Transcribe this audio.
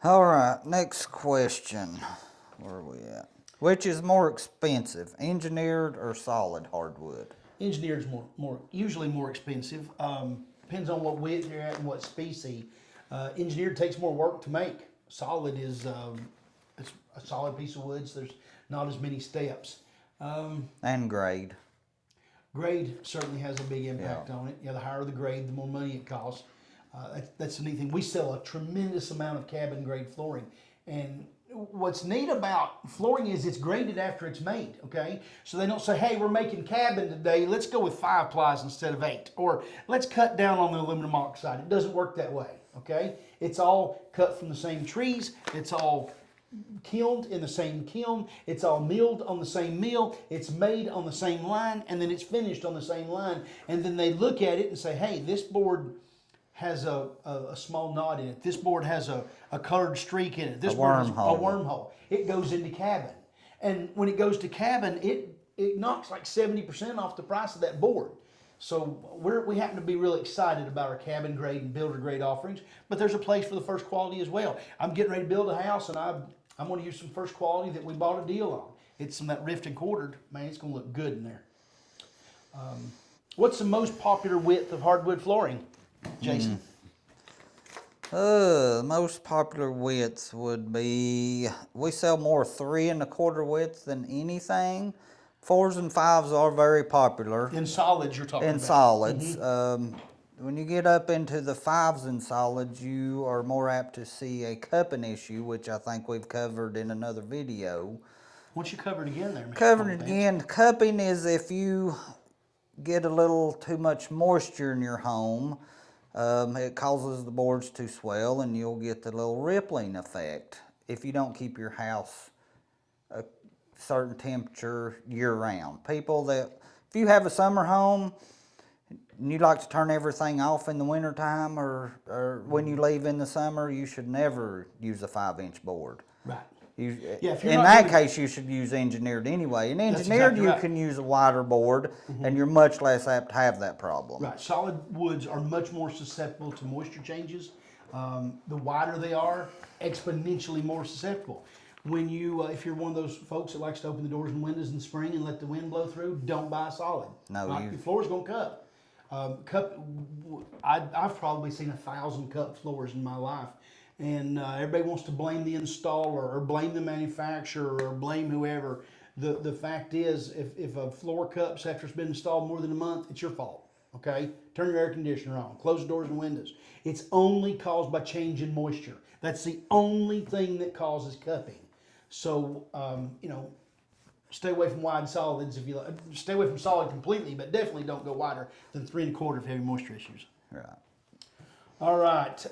All right, next question. Where are we at? Which is more expensive, engineered or solid hardwood? Engineered's usually more expensive. Depends on what width you're at and what species. Engineered takes more work to make. Solid is it's a solid piece of wood, so there's not as many steps. And grade. Grade certainly has a big impact on it. Yeah, the higher the grade, the more money it costs. That's the neat thing. We sell a tremendous amount of cabin grade flooring, and what's neat about flooring is it's graded after it's made. Okay, so they don't say, "Hey, we're making cabin today. Let's go with 5 plies instead of 8," or "Let's cut down on the aluminum oxide." It doesn't work that way. Okay, it's all cut from the same trees. It's all kilned in the same kiln, it's all milled on the same mill, it's made on the same line, and then it's finished on the same line. And then they look at it and say, hey, this board has a small knot in it. This board has a colored streak in it. This board has a wormhole. It goes into cabin. And when it goes to cabin, it knocks like 70% off the price of that board. So we happen to be really excited about our cabin grade and builder grade offerings, but there's a place for the first quality as well. I'm getting ready to build a house, and I'm going to use some first quality that we bought a deal on. It's some of that rift and quartered. Man, it's going to look good in there. What's the most popular width of hardwood flooring, Jason? The most popular widths would be, we sell more 3 1/4 widths than anything. 4s and 5s are very popular. In solids, you're talking about. In solids. When you get up into the 5s and solids, you are more apt to see a cupping issue, which I think we've covered in another video. Once you cover it again there, Cover it again. Cupping is if you get a little too much moisture in your home, it causes the boards to swell and you'll get the little rippling effect if you don't keep your house a certain temperature year round. People that, if you have a summer home and you like to turn everything off in the wintertime or when you leave in the summer, you should never use a 5-inch board. Right. In that case, you should use engineered anyway. In engineered, exactly right. You can use a wider board, and you're much less apt to have that problem. Right. Solid woods are much more susceptible to moisture changes. The wider they are, exponentially more susceptible. When you, if you're one of those folks that likes to open the doors and windows in the spring and let the wind blow through, don't buy solid. No, right? Your floor's gonna cup. I've probably seen 1,000 cup floors in my life. And everybody wants to blame the installer or blame the manufacturer or blame whoever. The fact is, if a floor cups after it's been installed more than a month, it's your fault. Okay? Turn your air conditioner on. Close the doors and windows. It's only caused by change in moisture. That's the only thing that causes cupping. So, stay away from wide solids if you like. Stay away from solid completely, but definitely don't go wider than 3 1/4 if you have moisture issues. Right. All right.